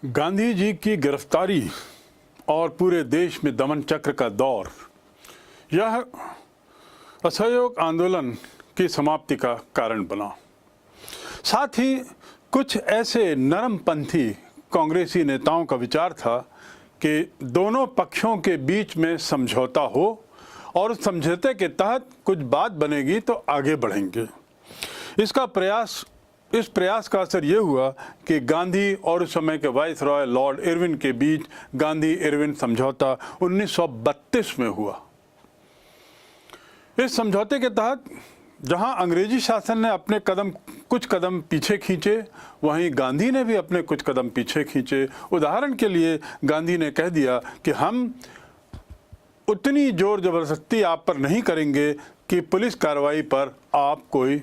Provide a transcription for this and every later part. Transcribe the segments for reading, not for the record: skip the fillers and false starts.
गांधी जी की गिरफ्तारी और पूरे देश में दमन चक्र का दौर, यह असहयोग आंदोलन की समाप्ति का कारण बना। साथ ही कुछ ऐसे नरमपंथी कांग्रेसी नेताओं का विचार था कि दोनों पक्षों के बीच में समझौता हो और उस समझौते के तहत कुछ बात बनेगी तो आगे बढ़ेंगे। इस प्रयास का असर ये हुआ कि गांधी और उस समय के वाइसरॉय लॉर्ड इरविन के बीच गांधी इरविन समझौता 1932 में हुआ। इस समझौते के तहत जहां अंग्रेजी शासन ने अपने कुछ कदम पीछे खींचे, वहीं गांधी ने भी अपने कुछ कदम पीछे खींचे। उदाहरण के लिए गांधी ने कह दिया कि हम उतनी जोर जबरदस्ती आप पर नहीं करेंगे कि पुलिस कार्रवाई पर आप कोई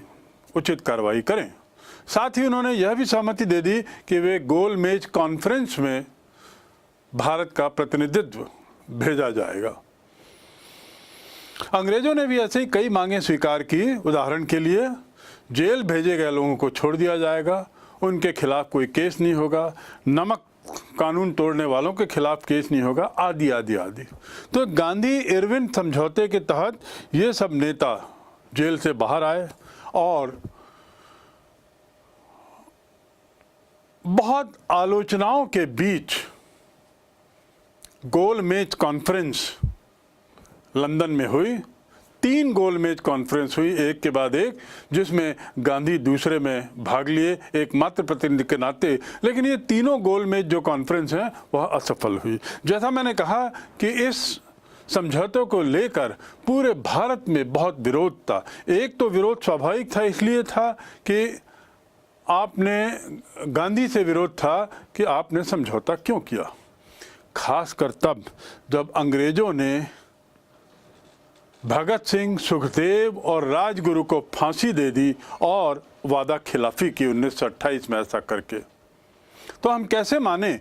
उचित कार्रवाई करें। साथ ही उन्होंने यह भी सहमति दे दी कि वे गोलमेज कॉन्फ्रेंस में भारत का प्रतिनिधित्व भेजा जाएगा। अंग्रेजों ने भी ऐसे ही कई मांगें स्वीकार की। उदाहरण के लिए जेल भेजे गए लोगों को छोड़ दिया जाएगा, उनके खिलाफ कोई केस नहीं होगा, नमक कानून तोड़ने वालों के खिलाफ केस नहीं होगा, आदि आदि आदि। तो गांधी इरविन समझौते के तहत ये सब नेता जेल से बाहर आए और बहुत आलोचनाओं के बीच गोलमेज कॉन्फ्रेंस लंदन में हुई। 3 गोलमेज कॉन्फ्रेंस हुई, एक के बाद एक, जिसमें गांधी दूसरे में भाग लिए एकमात्र प्रतिनिधि के नाते। लेकिन ये तीनों गोलमेज जो कॉन्फ्रेंस हैं वह असफल हुई। जैसा मैंने कहा कि इस समझौतों को लेकर पूरे भारत में बहुत विरोध था। एक तो विरोध स्वाभाविक था, इसलिए था कि गांधी से विरोध था कि आपने समझौता क्यों किया, खासकर तब जब अंग्रेजों ने भगत सिंह, सुखदेव और राजगुरु को फांसी दे दी और वादा खिलाफी की 1928 में ऐसा करके। तो हम कैसे माने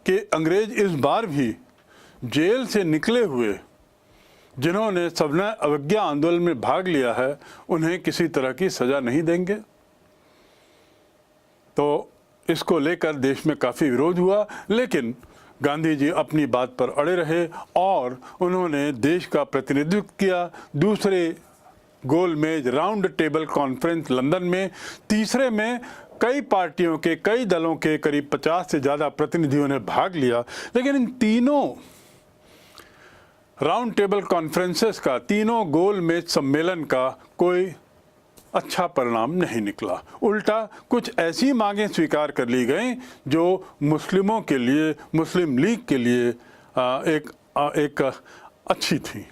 कि अंग्रेज इस बार भी जेल से निकले हुए जिन्होंने सविनय अवज्ञा आंदोलन में भाग लिया है, उन्हें किसी तरह की सजा नहीं देंगे। तो इसको लेकर देश में काफ़ी विरोध हुआ, लेकिन गांधी जी अपनी बात पर अड़े रहे और उन्होंने देश का प्रतिनिधित्व किया। दूसरे गोलमेज राउंड टेबल कॉन्फ्रेंस लंदन में, तीसरे में कई पार्टियों के, कई दलों के करीब 50 से ज़्यादा प्रतिनिधियों ने भाग लिया। लेकिन इन तीनों राउंड टेबल कॉन्फ्रेंसेस का, तीनों गोलमेज सम्मेलन का कोई अच्छा परिणाम नहीं निकला। उल्टा कुछ ऐसी मांगें स्वीकार कर ली गईं जो मुस्लिमों के लिए, मुस्लिम लीग के लिए एक अच्छी थी,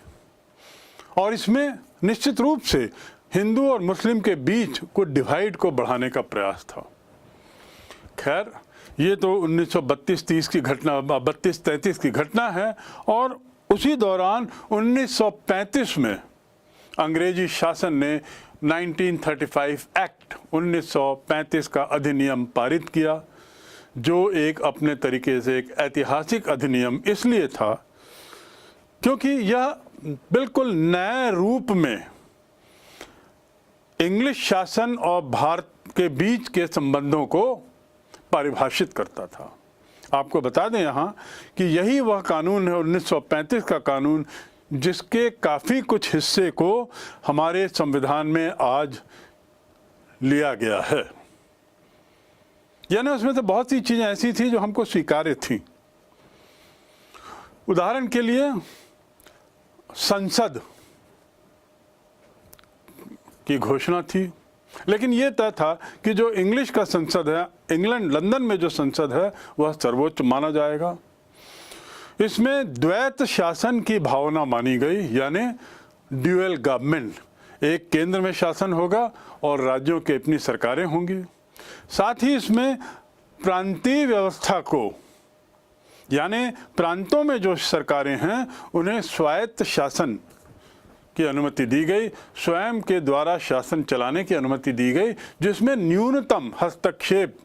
और इसमें निश्चित रूप से हिंदू और मुस्लिम के बीच कुछ डिवाइड को बढ़ाने का प्रयास था। खैर, ये तो 1932-33 की घटना, 32-33 की घटना है। और उसी दौरान 1935 में अंग्रेजी शासन ने 1935 एक्ट 1935 का अधिनियम पारित किया, जो एक अपने तरीके से एक ऐतिहासिक अधिनियम इसलिए था क्योंकि यह बिल्कुल नए रूप में इंग्लिश शासन और भारत के बीच के संबंधों को परिभाषित करता था। आपको बता दें यहाँ कि यही वह कानून है, 1935 का कानून, जिसके काफ़ी कुछ हिस्से को हमारे संविधान में आज लिया गया है। यानी उसमें तो बहुत सी चीज़ें ऐसी थी जो हमको स्वीकार्य थी। उदाहरण के लिए संसद की घोषणा थी, लेकिन ये तय था कि जो इंग्लिश का संसद है, इंग्लैंड लंदन में जो संसद है, वह सर्वोच्च माना जाएगा। इसमें द्वैत शासन की भावना मानी गई, यानी ड्यूअल गवर्नमेंट, एक केंद्र में शासन होगा और राज्यों की अपनी सरकारें होंगी। साथ ही इसमें प्रांतीय व्यवस्था को, यानी प्रांतों में जो सरकारें हैं उन्हें स्वायत्त शासन की अनुमति दी गई, स्वयं के द्वारा शासन चलाने की अनुमति दी गई, जिसमें न्यूनतम हस्तक्षेप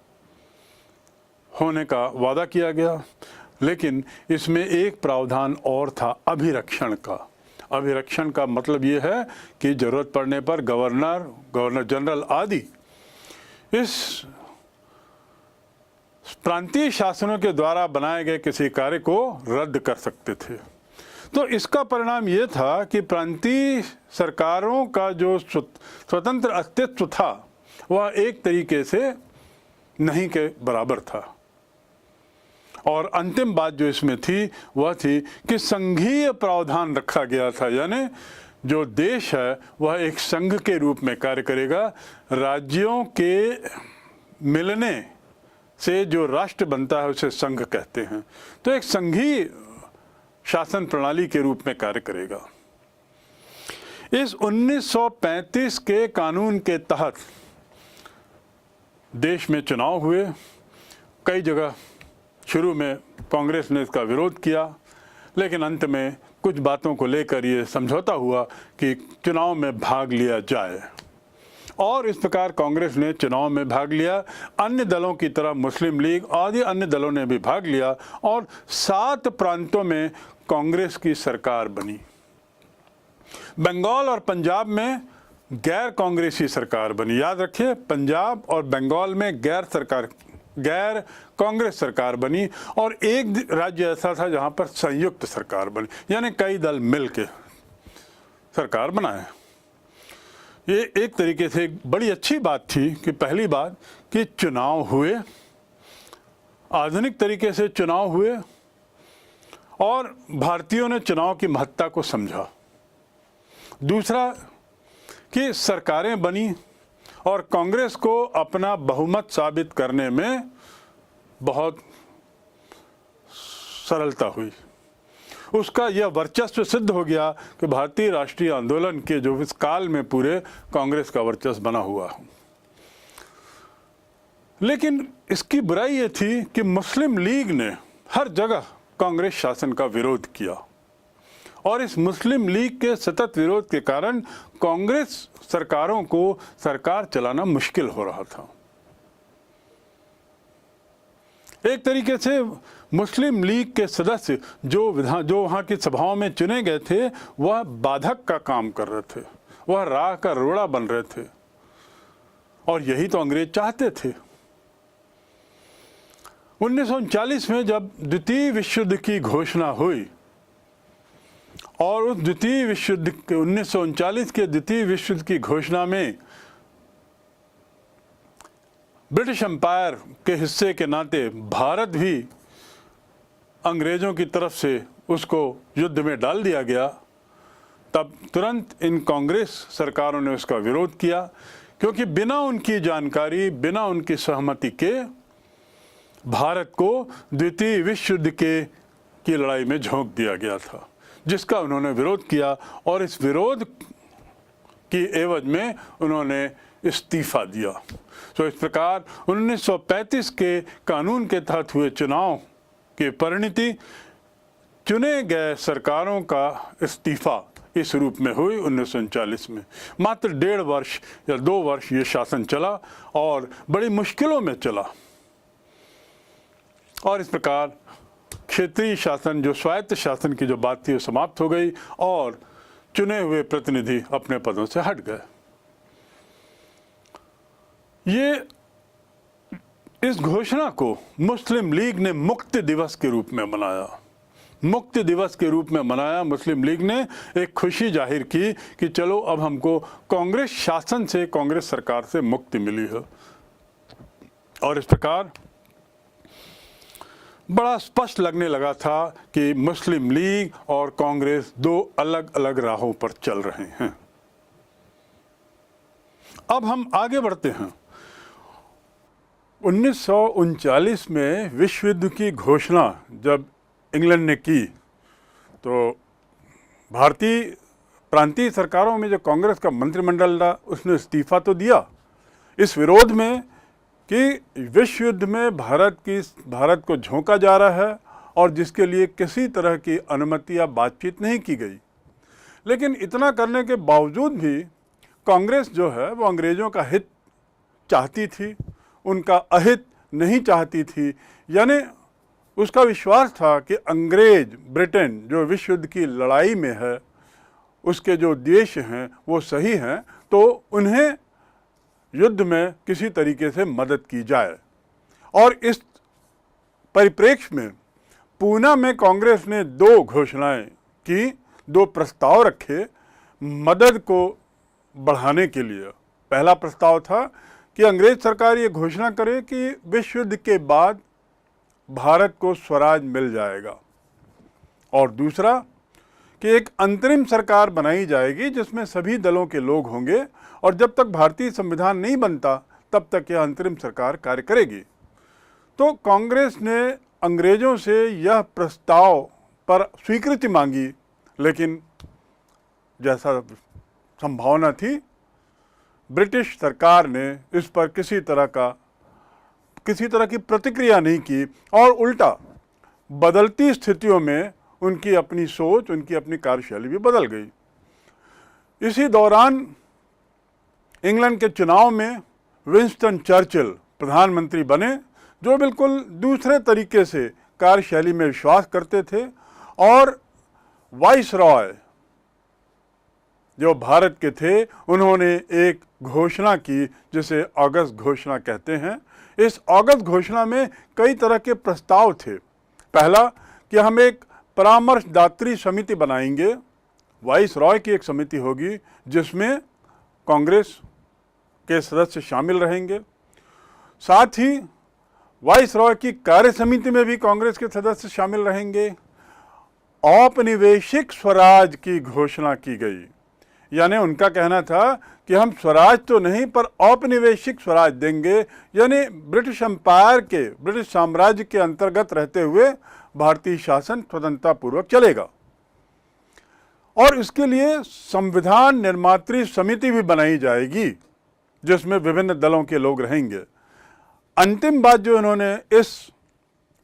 होने का वादा किया गया। लेकिन इसमें एक प्रावधान और था, अभिरक्षण का। अभिरक्षण का मतलब ये है कि जरूरत पड़ने पर गवर्नर जनरल आदि इस प्रांतीय शासनों के द्वारा बनाए गए किसी कार्य को रद्द कर सकते थे। तो इसका परिणाम ये था कि प्रांतीय सरकारों का जो स्वतंत्र अस्तित्व था वह एक तरीके से नहीं के बराबर था। और अंतिम बात जो इसमें थी वह थी कि संघीय प्रावधान रखा गया था, यानी जो देश है वह एक संघ के रूप में कार्य करेगा। राज्यों के मिलने से जो राष्ट्र बनता है उसे संघ कहते हैं। तो एक संघीय शासन प्रणाली के रूप में कार्य करेगा। इस 1935 के कानून के तहत देश में चुनाव हुए। कई जगह शुरू में कांग्रेस ने इसका विरोध किया, लेकिन अंत में कुछ बातों को लेकर ये समझौता हुआ कि चुनाव में भाग लिया जाए, और इस प्रकार कांग्रेस ने चुनाव में भाग लिया। अन्य दलों की तरह मुस्लिम लीग आदि अन्य दलों ने भी भाग लिया और 7 प्रांतों में कांग्रेस की सरकार बनी। बंगाल और पंजाब में गैर कांग्रेसी सरकार बनी। याद रखिए, पंजाब और बंगाल में गैर कांग्रेस सरकार बनी, और एक राज्य ऐसा था जहां पर संयुक्त सरकार बनी, यानी कई दल मिलकर सरकार बनाए। ये एक तरीके से एक बड़ी अच्छी बात थी कि पहली बात कि चुनाव हुए, आधुनिक तरीके से चुनाव हुए, और भारतीयों ने चुनाव की महत्ता को समझा। दूसरा कि सरकारें बनी और कांग्रेस को अपना बहुमत साबित करने में बहुत सरलता हुई। उसका यह वर्चस्व सिद्ध हो गया कि भारतीय राष्ट्रीय आंदोलन के जो इस काल में पूरे कांग्रेस का वर्चस्व बना हुआ। लेकिन इसकी बुराई ये थी कि मुस्लिम लीग ने हर जगह कांग्रेस शासन का विरोध किया, और इस मुस्लिम लीग के सतत विरोध के कारण कांग्रेस सरकारों को सरकार चलाना मुश्किल हो रहा था। एक तरीके से मुस्लिम लीग के सदस्य जो वहाँ की सभाओं में चुने गए थे वह बाधक का काम कर रहे थे, वह राह का रोड़ा बन रहे थे, और यही तो अंग्रेज चाहते थे। 1939 में जब द्वितीय विश्व युद्ध की घोषणा हुई, और उस द्वितीय विश्व युद्ध 1939 के द्वितीय विश्व युद्ध की घोषणा में ब्रिटिश एम्पायर के हिस्से के नाते भारत भी अंग्रेजों की तरफ से उसको युद्ध में डाल दिया गया, तब तुरंत इन कांग्रेस सरकारों ने उसका विरोध किया, क्योंकि बिना उनकी जानकारी, बिना उनकी सहमति के भारत को द्वितीय विश्व युद्ध की लड़ाई में झोंक दिया गया था, जिसका उन्होंने विरोध किया, और इस विरोध की एवज में उन्होंने इस्तीफा दिया। तो इस प्रकार 1935 के कानून के तहत हुए चुनाव की परिणति चुने गए सरकारों का इस्तीफा इस रूप में हुई 1939 में। मात्र 1.5 वर्ष या 2 वर्ष ये शासन चला, और बड़ी मुश्किलों में चला, और इस प्रकार क्षेत्रीय शासन, जो स्वायत्त शासन की जो बात थी, वो समाप्त हो गई, और चुने हुए प्रतिनिधि अपने पदों से हट गए। इस घोषणा को मुस्लिम लीग ने मुक्ति दिवस के रूप में मनाया। मुक्ति दिवस के रूप में मनाया मुस्लिम लीग ने, एक खुशी जाहिर की कि चलो अब हमको कांग्रेस शासन से, कांग्रेस सरकार से मुक्ति मिली है। और इस प्रकार बड़ा स्पष्ट लगने लगा था कि मुस्लिम लीग और कांग्रेस 2 अलग अलग राहों पर चल रहे हैं। अब हम आगे बढ़ते हैं। 1939 में विश्व युद्ध की घोषणा जब इंग्लैंड ने की, तो भारतीय प्रांतीय सरकारों में जो कांग्रेस का मंत्रिमंडल था उसने इस्तीफा तो दिया इस विरोध में कि विश्व युद्ध में भारत को झोंका जा रहा है, और जिसके लिए किसी तरह की अनुमति या बातचीत नहीं की गई। लेकिन इतना करने के बावजूद भी कांग्रेस जो है वो अंग्रेज़ों का हित चाहती थी, उनका अहित नहीं चाहती थी। यानी उसका विश्वास था कि अंग्रेज, ब्रिटेन जो विश्व युद्ध की लड़ाई में है, उसके जो देश हैं वो सही हैं, तो उन्हें युद्ध में किसी तरीके से मदद की जाए। और इस परिप्रेक्ष्य में पूना में कांग्रेस ने 2 घोषणाएं की, 2 प्रस्ताव रखे मदद को बढ़ाने के लिए। पहला प्रस्ताव था कि अंग्रेज सरकार ये घोषणा करे कि विश्व युद्ध के बाद भारत को स्वराज मिल जाएगा, और दूसरा कि एक अंतरिम सरकार बनाई जाएगी जिसमें सभी दलों के लोग होंगे, और जब तक भारतीय संविधान नहीं बनता तब तक यह अंतरिम सरकार कार्य करेगी। तो कांग्रेस ने अंग्रेजों से यह प्रस्ताव पर स्वीकृति मांगी, लेकिन जैसा संभावना थी ब्रिटिश सरकार ने इस पर किसी तरह की प्रतिक्रिया नहीं की, और उल्टा बदलती स्थितियों में उनकी अपनी सोच, उनकी अपनी कार्यशैली भी बदल गई। इसी दौरान इंग्लैंड के चुनाव में विंस्टन चर्चिल प्रधानमंत्री बने, जो बिल्कुल दूसरे तरीके से कार्यशैली में विश्वास करते थे, और वाइसरॉय जो भारत के थे उन्होंने एक घोषणा की जिसे ऑगस्ट घोषणा कहते हैं। इस ऑगस्ट घोषणा में कई तरह के प्रस्ताव थे। पहला कि हम एक परामर्शदात्री समिति बनाएंगे, वाइसरॉय की एक समिति होगी जिसमें कांग्रेस के सदस्य शामिल रहेंगे। साथ ही वाइसरॉय की कार्य समिति में भी कांग्रेस के सदस्य शामिल रहेंगे। औपनिवेशिक स्वराज की घोषणा की गई, यानी उनका कहना था कि हम स्वराज तो नहीं पर औपनिवेशिक स्वराज देंगे, यानी ब्रिटिश एम्पायर के, ब्रिटिश साम्राज्य के अंतर्गत रहते हुए भारतीय शासन स्वतंत्रता पूर्वक चलेगा। और इसके लिए संविधान निर्मात्री समिति भी बनाई जाएगी जिसमें विभिन्न दलों के लोग रहेंगे। अंतिम बात जो इन्होंने इस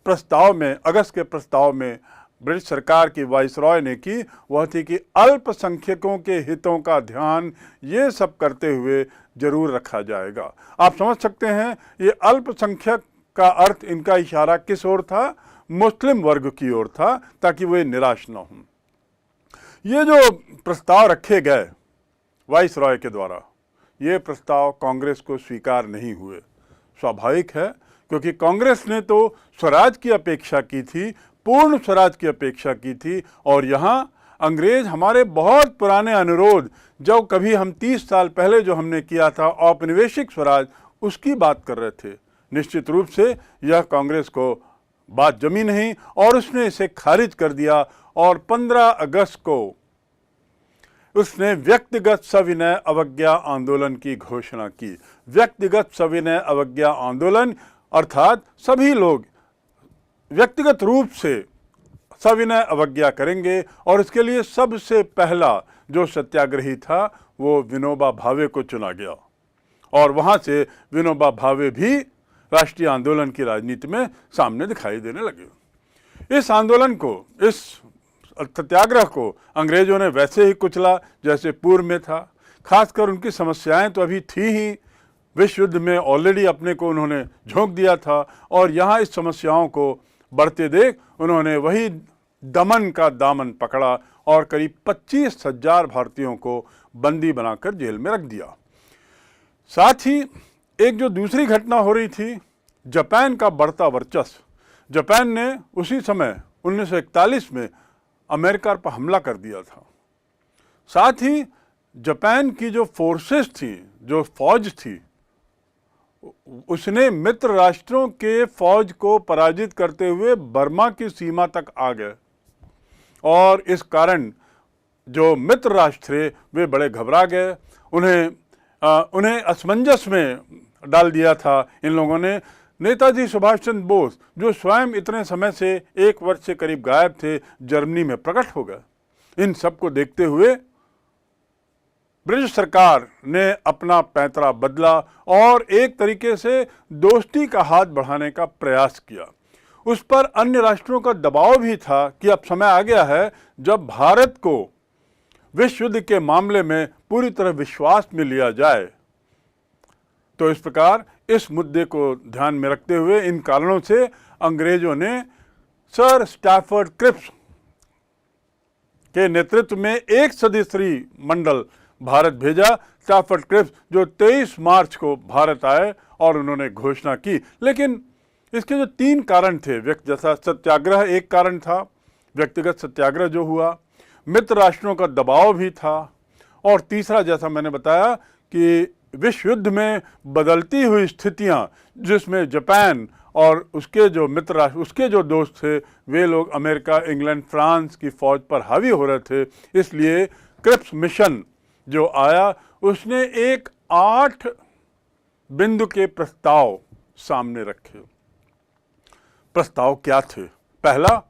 प्रस्ताव में, अगस्त के प्रस्ताव में ब्रिटिश सरकार की वाइसरॉय ने की, वह थी कि अल्पसंख्यकों के हितों का ध्यान ये सब करते हुए जरूर रखा जाएगा। आप समझ सकते हैं ये अल्पसंख्यक का अर्थ, इनका इशारा किस ओर था? मुस्लिम वर्ग की ओर था, ताकि वे निराश न हों। ये जो प्रस्ताव रखे गए वाइसरॉय के द्वारा, ये प्रस्ताव कांग्रेस को स्वीकार नहीं हुए। स्वाभाविक है, क्योंकि कांग्रेस ने तो स्वराज की अपेक्षा की थी, पूर्ण स्वराज की अपेक्षा की थी, और यहाँ अंग्रेज हमारे बहुत पुराने अनुरोध, जो कभी हम 30 साल पहले जो हमने किया था औपनिवेशिक स्वराज, उसकी बात कर रहे थे। निश्चित रूप से यह कांग्रेस को बात जमी नहीं और उसने इसे खारिज कर दिया, और 15 अगस्त को उसने व्यक्तिगत सविनय अवज्ञा आंदोलन की घोषणा की। व्यक्तिगत सविनय अवज्ञा आंदोलन अर्थात सभी लोग व्यक्तिगत रूप से सविनय अवज्ञा करेंगे, और इसके लिए सबसे पहला जो सत्याग्रही था वो विनोबा भावे को चुना गया, और वहाँ से विनोबा भावे भी राष्ट्रीय आंदोलन की राजनीति में सामने दिखाई देने लगे। इस आंदोलन को, इस सत्याग्रह को अंग्रेजों ने वैसे ही कुचला जैसे पूर्व में था। खासकर उनकी समस्याएं तो अभी थी ही, विश्व युद्ध में ऑलरेडी अपने को उन्होंने झोंक दिया था, और यहाँ इस समस्याओं को बढ़ते देख उन्होंने वही दमन का दामन पकड़ा और करीब 25,000 भारतीयों को बंदी बनाकर जेल में रख दिया। साथ ही एक जो दूसरी घटना हो रही थी, जापान का बढ़ता वर्चस्व। जापान ने उसी समय 1941 में अमेरिका पर हमला कर दिया था। साथ ही जापान की जो फोर्सेस थी, जो फौज थी, उसने मित्र राष्ट्रों के फौज को पराजित करते हुए बर्मा की सीमा तक आ गए, और इस कारण जो मित्र राष्ट्र थे वे बड़े घबरा गए। उन्हें असमंजस में डाल दिया था इन लोगों ने। नेताजी सुभाष चंद्र बोस, जो स्वयं इतने समय से 1 वर्ष से करीब गायब थे, जर्मनी में प्रकट हो गए। इन सब को देखते हुए ब्रिटिश सरकार ने अपना पैंतरा बदला और एक तरीके से दोस्ती का हाथ बढ़ाने का प्रयास किया। उस पर अन्य राष्ट्रों का दबाव भी था कि अब समय आ गया है जब भारत को विश्व युद्ध के मामले में पूरी तरह विश्वास में लिया जाए। तो इस प्रकार इस मुद्दे को ध्यान में रखते हुए, इन कारणों से अंग्रेजों ने सर स्टैफर्ड क्रिप्स के नेतृत्व में एक सदस्यीय मंडल भारत भेजा। स्टैफर्ड क्रिप्स जो 23 मार्च को भारत आए और उन्होंने घोषणा की, लेकिन इसके जो 3 कारण थे, जैसा सत्याग्रह एक कारण था, व्यक्तिगत सत्याग्रह जो हुआ, मित्र राष्ट्रों का दबाव भी था, और तीसरा जैसा मैंने बताया कि विश्व युद्ध में बदलती हुई स्थितियां, जिसमें जापान और उसके जो मित्र राष्ट्र, उसके जो दोस्त थे, वे लोग अमेरिका, इंग्लैंड, फ्रांस की फौज पर हावी हो रहे थे। इसलिए क्रिप्स मिशन जो आया उसने एक 8 बिंदु के प्रस्ताव सामने रखे। प्रस्ताव क्या थे? पहला,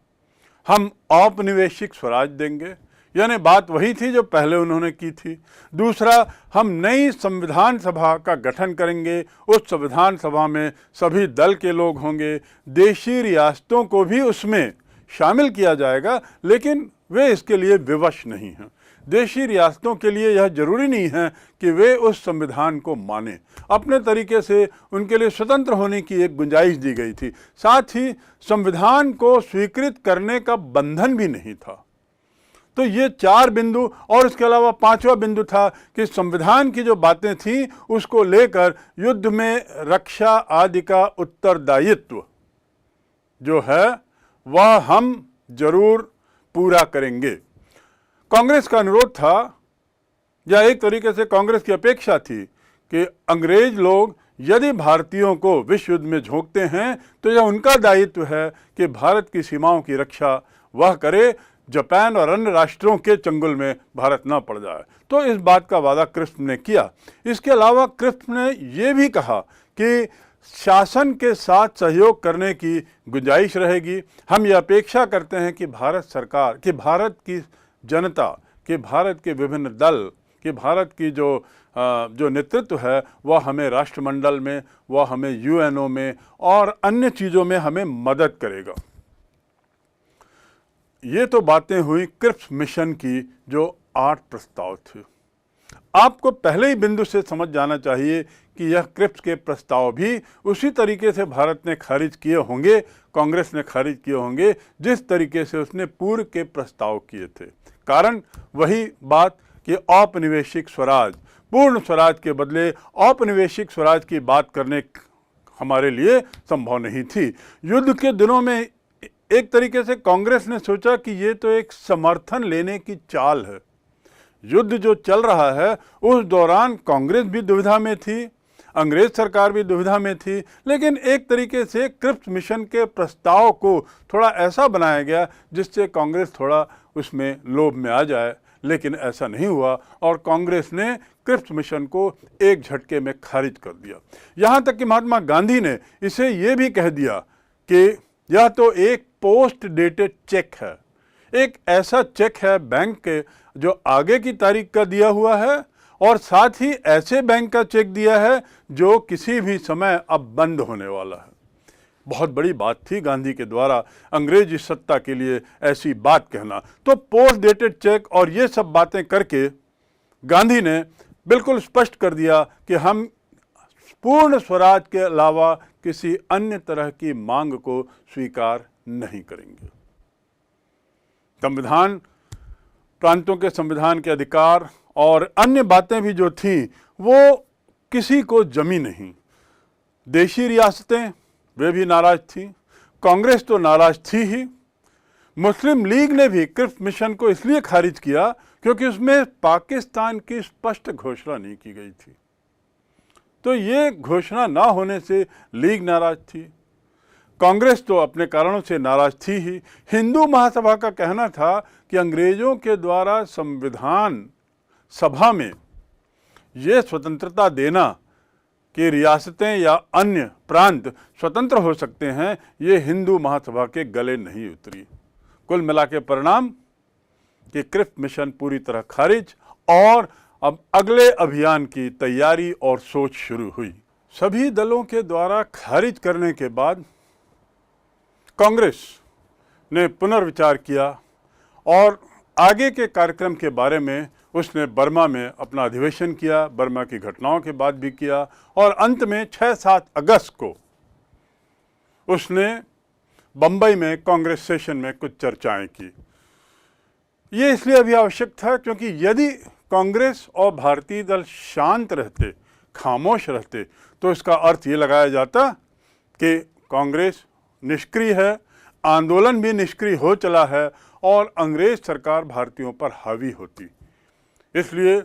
हम औपनिवेशिक स्वराज देंगे, यानी बात वही थी जो पहले उन्होंने की थी। दूसरा, हम नई संविधान सभा का गठन करेंगे, उस संविधान सभा में सभी दल के लोग होंगे, देशी रियासतों को भी उसमें शामिल किया जाएगा, लेकिन वे इसके लिए विवश नहीं हैं। देशी रियासतों के लिए यह जरूरी नहीं है कि वे उस संविधान को माने, अपने तरीके से उनके लिए स्वतंत्र होने की एक गुंजाइश दी गई थी। साथ ही संविधान को स्वीकृत करने का बंधन भी नहीं था। तो ये 4 बिंदु, और इसके अलावा 5वां बिंदु था कि संविधान की जो बातें थीं उसको लेकर युद्ध में रक्षा आदि का उत्तरदायित्व जो है वह हम जरूर पूरा करेंगे। कांग्रेस का अनुरोध था, या एक तरीके से कांग्रेस की अपेक्षा थी, कि अंग्रेज लोग यदि भारतीयों को विश्व युद्ध में झोंकते हैं तो यह उनका दायित्व है कि भारत की सीमाओं की रक्षा वह करे, जापान और अन्य राष्ट्रों के चंगुल में भारत न पड़ जाए। तो इस बात का वादा क्रिप्स ने किया। इसके अलावा क्रिप्स ने यह भी कहा कि शासन के साथ सहयोग करने की गुंजाइश रहेगी। हम ये अपेक्षा करते हैं कि भारत सरकार, कि भारत की जनता, कि भारत के विभिन्न दल, कि भारत की जो नेतृत्व है वह हमें राष्ट्रमंडल में, वह हमें यूएनओ में और अन्य चीज़ों में हमें मदद करेगा। ये तो बातें हुई क्रिप्स मिशन की जो 8 प्रस्ताव थे। आपको पहले ही बिंदु से समझ जाना चाहिए कि यह क्रिप्स के प्रस्ताव भी उसी तरीके से भारत ने खारिज किए होंगे, कांग्रेस ने खारिज किए होंगे, जिस तरीके से उसने पूर्व के प्रस्ताव किए थे। कारण वही बात कि औपनिवेशिक स्वराज, पूर्ण स्वराज के बदले औपनिवेशिक स्वराज की बात करने हमारे लिए संभव नहीं थी। युद्ध के दिनों में एक तरीके से कांग्रेस ने सोचा कि ये तो एक समर्थन लेने की चाल है। युद्ध जो चल रहा है उस दौरान कांग्रेस भी दुविधा में थी, अंग्रेज सरकार भी दुविधा में थी, लेकिन एक तरीके से क्रिप्स मिशन के प्रस्ताव को थोड़ा ऐसा बनाया गया जिससे कांग्रेस थोड़ा उसमें लोभ में आ जाए, लेकिन ऐसा नहीं हुआ और कांग्रेस ने क्रिप्स मिशन को एक झटके में खारिज कर दिया। यहाँ तक कि महात्मा गांधी ने इसे ये भी कह दिया कि यह तो एक पोस्ट डेटेड चेक है, एक ऐसा चेक है बैंक के जो आगे की तारीख का दिया हुआ है, और साथ ही ऐसे बैंक का चेक दिया है जो किसी भी समय अब बंद होने वाला है। बहुत बड़ी बात थी गांधी के द्वारा अंग्रेजी सत्ता के लिए ऐसी बात कहना। तो पोस्ट डेटेड चेक और ये सब बातें करके गांधी ने बिल्कुल स्पष्ट कर दिया कि हम पूर्ण स्वराज के अलावा किसी अन्य तरह की मांग को स्वीकार नहीं करेंगे। संविधान, प्रांतों के संविधान के अधिकार और अन्य बातें भी जो थीं वो किसी को जमी नहीं। देशी रियासतें वे भी नाराज थीं, कांग्रेस तो नाराज थी ही। मुस्लिम लीग ने भी क्रिप्स मिशन को इसलिए खारिज किया क्योंकि उसमें पाकिस्तान की स्पष्ट घोषणा नहीं की गई थी। तो ये घोषणा ना होने से लीग नाराज थी, कांग्रेस तो अपने कारणों से नाराज थी ही। हिंदू महासभा का कहना था कि अंग्रेजों के द्वारा संविधान सभा में ये स्वतंत्रता देना कि रियासतें या अन्य प्रांत स्वतंत्र हो सकते हैं, ये हिंदू महासभा के गले नहीं उतरी। कुल मिला के परिणाम कि क्रिप्स मिशन पूरी तरह खारिज, और अब अगले अभियान की तैयारी और सोच शुरू हुई। सभी दलों के द्वारा खारिज करने के बाद कांग्रेस ने पुनर्विचार किया और आगे के कार्यक्रम के बारे में उसने बर्मा में अपना अधिवेशन किया, बर्मा की घटनाओं के बाद भी किया, और अंत में 6-7 अगस्त को उसने बंबई में कांग्रेस सेशन में कुछ चर्चाएं की। ये इसलिए अभी आवश्यक था क्योंकि यदि कांग्रेस और भारतीय दल शांत रहते, खामोश रहते, तो इसका अर्थ ये लगाया जाता कि कांग्रेस निष्क्रिय है, आंदोलन भी निष्क्रिय हो चला है और अंग्रेज सरकार भारतीयों पर हावी होती। इसलिए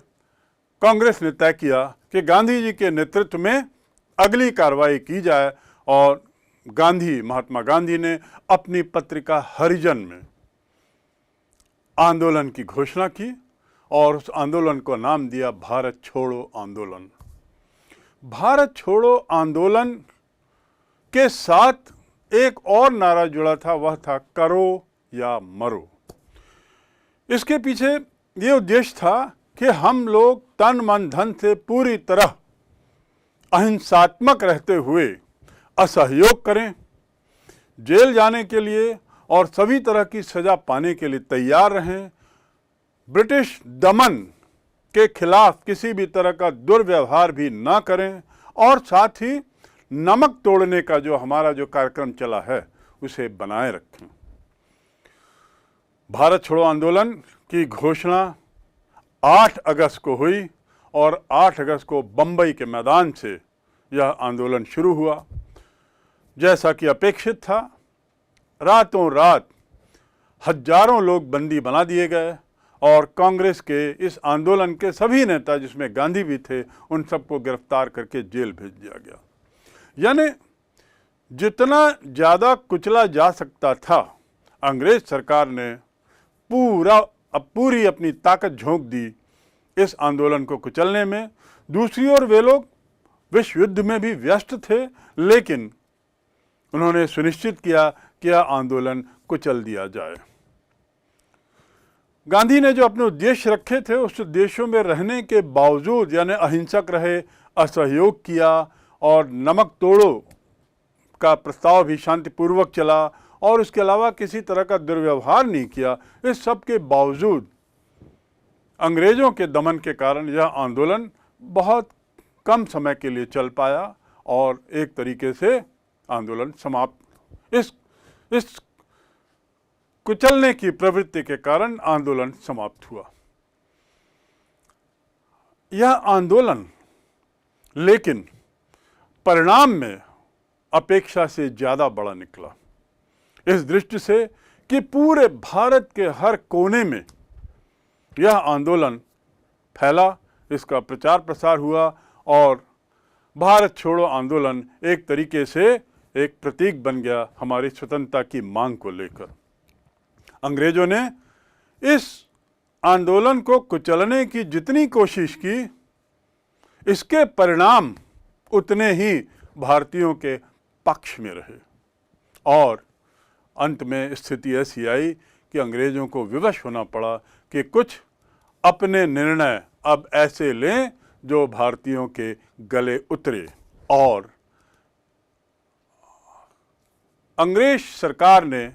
कांग्रेस ने तय किया कि गांधी जी के नेतृत्व में अगली कार्रवाई की जाए और महात्मा गांधी ने अपनी पत्रिका हरिजन में आंदोलन की घोषणा की और उस आंदोलन को नाम दिया भारत छोड़ो आंदोलन। भारत छोड़ो आंदोलन के साथ एक और नारा जुड़ा था, वह था करो या मरो। इसके पीछे ये उद्देश्य था कि हम लोग तन मन धन से पूरी तरह अहिंसात्मक रहते हुए असहयोग करें, जेल जाने के लिए और सभी तरह की सजा पाने के लिए तैयार रहें, ब्रिटिश दमन के खिलाफ किसी भी तरह का दुर्व्यवहार भी ना करें और साथ ही नमक तोड़ने का जो हमारा जो कार्यक्रम चला है उसे बनाए रखें। भारत छोड़ो आंदोलन की घोषणा 8 अगस्त को हुई और 8 अगस्त को बंबई के मैदान से यह आंदोलन शुरू हुआ। जैसा कि अपेक्षित था, रातों रात हजारों लोग बंदी बना दिए गए और कांग्रेस के इस आंदोलन के सभी नेता, जिसमें गांधी भी थे, उन सबको गिरफ्तार करके जेल भेज दिया गया। यानी जितना ज़्यादा कुचला जा सकता था, अंग्रेज सरकार ने पूरी अपनी ताकत झोंक दी इस आंदोलन को कुचलने में। दूसरी ओर वे लोग विश्व युद्ध में भी व्यस्त थे, लेकिन उन्होंने सुनिश्चित किया कि यह आंदोलन कुचल दिया जाए। गांधी ने जो अपने उद्देश्य रखे थे, उस उद्देश्यों में रहने के बावजूद, यानी अहिंसक रहे, असहयोग किया और नमक तोड़ो का प्रस्ताव भी शांतिपूर्वक चला और उसके अलावा किसी तरह का दुर्व्यवहार नहीं किया। इस सब के बावजूद अंग्रेजों के दमन के कारण यह आंदोलन बहुत कम समय के लिए चल पाया और एक तरीके से आंदोलन समाप्त, इस कुचलने की प्रवृत्ति के कारण आंदोलन समाप्त हुआ। यह आंदोलन लेकिन परिणाम में अपेक्षा से ज़्यादा बड़ा निकला, इस दृष्टि से कि पूरे भारत के हर कोने में यह आंदोलन फैला, इसका प्रचार प्रसार हुआ और भारत छोड़ो आंदोलन एक तरीके से एक प्रतीक बन गया हमारी स्वतंत्रता की मांग को लेकर। अंग्रेजों ने इस आंदोलन को कुचलने की जितनी कोशिश की, इसके परिणाम उतने ही भारतीयों के पक्ष में रहे और अंत में स्थिति ऐसी आई कि अंग्रेजों को विवश होना पड़ा कि कुछ अपने निर्णय अब ऐसे लें जो भारतीयों के गले उतरे और अंग्रेज सरकार ने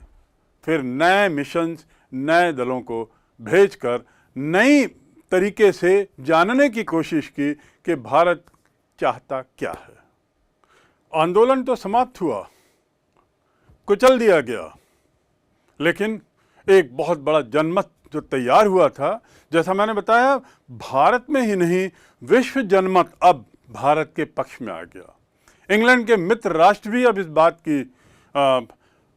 फिर नए मिशंस, नए दलों को भेजकर नई तरीके से जानने की कोशिश की कि भारत चाहता क्या है। आंदोलन तो समाप्त हुआ, कुचल दिया गया, लेकिन एक बहुत बड़ा जनमत जो तैयार हुआ था, जैसा मैंने बताया, भारत में ही नहीं विश्व जनमत अब भारत के पक्ष में आ गया। इंग्लैंड के मित्र राष्ट्र भी अब इस बात की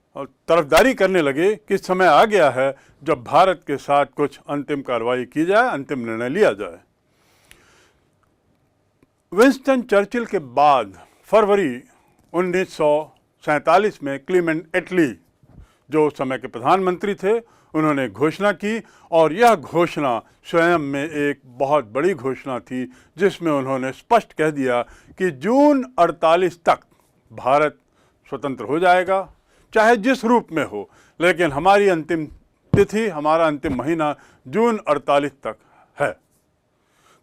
तरफदारी करने लगे कि समय आ गया है जब भारत के साथ कुछ अंतिम कार्रवाई की जाए, अंतिम निर्णय लिया जाए। विंस्टन चर्चिल के बाद फरवरी 1947 में क्लीमेंट एटली, जो उस समय के प्रधानमंत्री थे, उन्होंने घोषणा की और यह घोषणा स्वयं में एक बहुत बड़ी घोषणा थी, जिसमें उन्होंने स्पष्ट कह दिया कि जून 48 तक भारत स्वतंत्र हो जाएगा, चाहे जिस रूप में हो, लेकिन हमारी अंतिम तिथि, हमारा अंतिम महीना जून 48 तक है।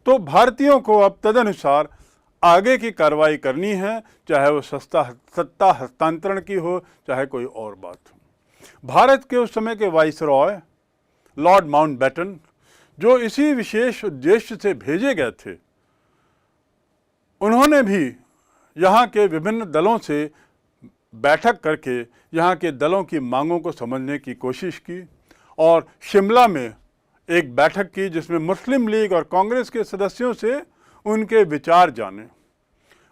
तो भारतीयों को अब तदनुसार आगे की कार्रवाई करनी है, चाहे वो सत्ता हस्तांतरण की हो, चाहे कोई और बात हो। भारत के उस समय के वाइसरॉय लॉर्ड माउंटबेटन, जो इसी विशेष उद्देश्य से भेजे गए थे, उन्होंने भी यहाँ के विभिन्न दलों से बैठक करके यहाँ के दलों की मांगों को समझने की कोशिश की और शिमला में एक बैठक की जिसमें मुस्लिम लीग और कांग्रेस के सदस्यों से उनके विचार जाने।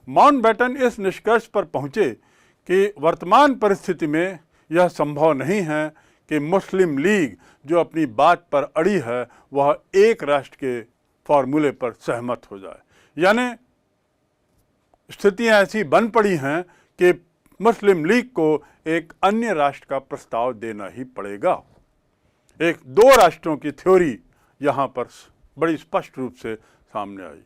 माउंटबेटन इस निष्कर्ष पर पहुँचे कि वर्तमान परिस्थिति में यह संभव नहीं है कि मुस्लिम लीग जो अपनी बात पर अड़ी है वह एक राष्ट्र के फॉर्मूले पर सहमत हो जाए। यानी स्थितियां ऐसी बन पड़ी हैं कि मुस्लिम लीग को एक अन्य राष्ट्र का प्रस्ताव देना ही पड़ेगा। एक दो राष्ट्रों की थ्योरी यहाँ पर बड़ी स्पष्ट रूप से सामने आई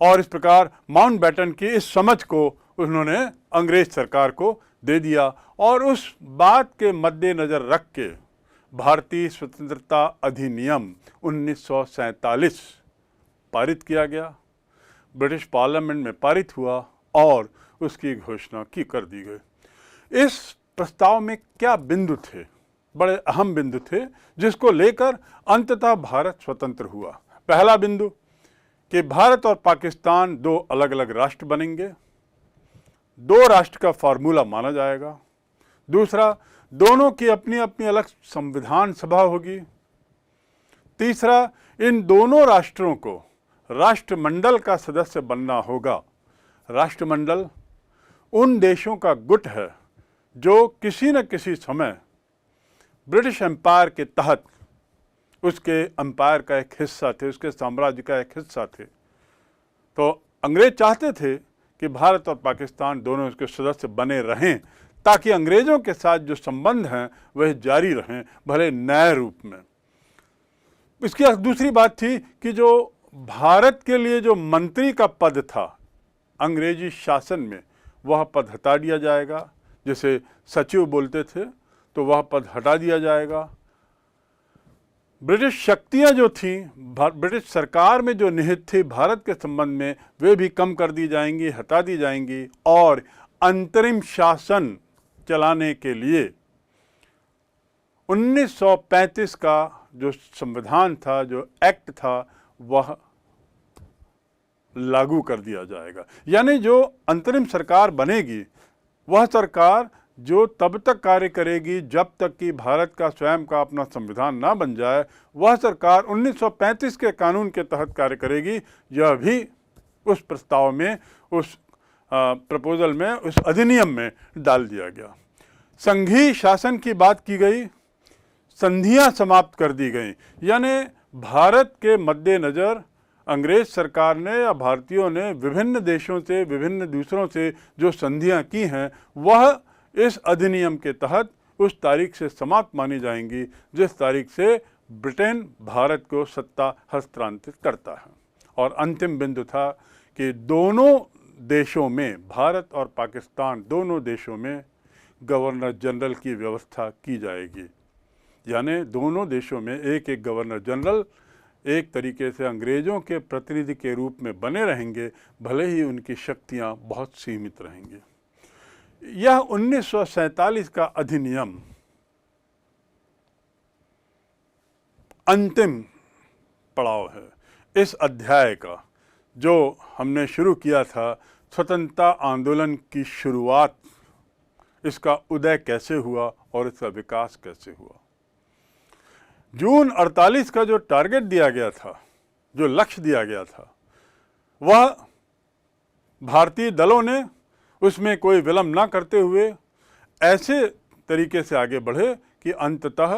और इस प्रकार माउंटबेटन की इस समझ को उन्होंने अंग्रेज सरकार को दे दिया और उस बात के मद्देनज़र रख के भारतीय स्वतंत्रता अधिनियम 1947 पारित किया गया, ब्रिटिश पार्लियामेंट में पारित हुआ और उसकी घोषणा की कर दी गई। इस प्रस्ताव में क्या बिंदु थे, बड़े अहम बिंदु थे जिसको लेकर अंततः भारत स्वतंत्र हुआ। पहला बिंदु कि भारत और पाकिस्तान दो अलग अलग राष्ट्र बनेंगे, दो राष्ट्र का फार्मूला माना जाएगा। दूसरा, दोनों की अपनी अपनी अलग संविधान सभा होगी। तीसरा, इन दोनों राष्ट्रों को राष्ट्रमंडल का सदस्य बनना होगा। राष्ट्रमंडल उन देशों का गुट है जो किसी न किसी समय ब्रिटिश एम्पायर के तहत उसके एम्पायर का एक हिस्सा थे, उसके साम्राज्य का एक हिस्सा थे। तो अंग्रेज चाहते थे कि भारत और पाकिस्तान दोनों उसके सदस्य बने रहें ताकि अंग्रेज़ों के साथ जो संबंध हैं वह जारी रहें, भले नए रूप में। इसकी दूसरी बात थी कि जो भारत के लिए जो मंत्री का पद था अंग्रेजी शासन में, वह पद हटा दिया जाएगा। जैसे सचिव बोलते थे तो वह पद हटा दिया जाएगा। ब्रिटिश शक्तियां जो थीं ब्रिटिश सरकार में जो निहित थी भारत के संबंध में, वे भी कम कर दी जाएंगी, हटा दी जाएंगी और अंतरिम शासन चलाने के लिए 1935 का जो संविधान था, जो एक्ट था, वह लागू कर दिया जाएगा। यानी जो अंतरिम सरकार बनेगी वह सरकार जो तब तक कार्य करेगी जब तक कि भारत का स्वयं का अपना संविधान ना बन जाए, वह सरकार 1935 के कानून के तहत कार्य करेगी। यह भी उस प्रस्ताव में, उस प्रपोजल में, उस अधिनियम में डाल दिया गया। संघीय शासन की बात की गई, संधियां समाप्त कर दी गई। यानी भारत के मद्देनज़र अंग्रेज सरकार ने या भारतीयों ने विभिन्न देशों से, विभिन्न दूसरों से जो संधियां की हैं वह इस अधिनियम के तहत उस तारीख से समाप्त मानी जाएंगी जिस तारीख से ब्रिटेन भारत को सत्ता हस्तांतरित करता है। और अंतिम बिंदु था कि दोनों देशों में, भारत और पाकिस्तान दोनों देशों में गवर्नर जनरल की व्यवस्था की जाएगी। यानी दोनों देशों में एक एक गवर्नर जनरल एक तरीके से अंग्रेज़ों के प्रतिनिधि के रूप में बने रहेंगे, भले ही उनकी शक्तियां बहुत सीमित रहेंगी। यह 1947 का अधिनियम अंतिम पड़ाव है इस अध्याय का, जो हमने शुरू किया था। स्वतंत्रता आंदोलन की शुरुआत, इसका उदय कैसे हुआ और इसका विकास कैसे हुआ। जून 48 का जो टारगेट दिया गया था, जो लक्ष्य दिया गया था, वह भारतीय दलों ने उसमें कोई विलंब ना करते हुए ऐसे तरीके से आगे बढ़े कि अंततः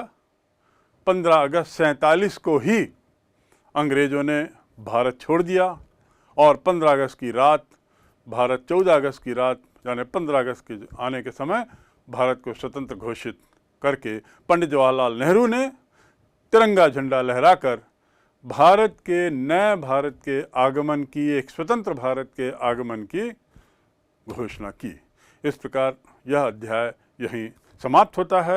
15 अगस्त 47 को ही अंग्रेज़ों ने भारत छोड़ दिया और 15 अगस्त की रात, भारत 14 अगस्त की रात यानी 15 अगस्त के आने के समय भारत को स्वतंत्र घोषित करके पंडित जवाहरलाल नेहरू ने तिरंगा झंडा लहराकर भारत के नए भारत के आगमन की, एक स्वतंत्र भारत के आगमन की घोषणा की। इस प्रकार यह अध्याय यहीं समाप्त होता है।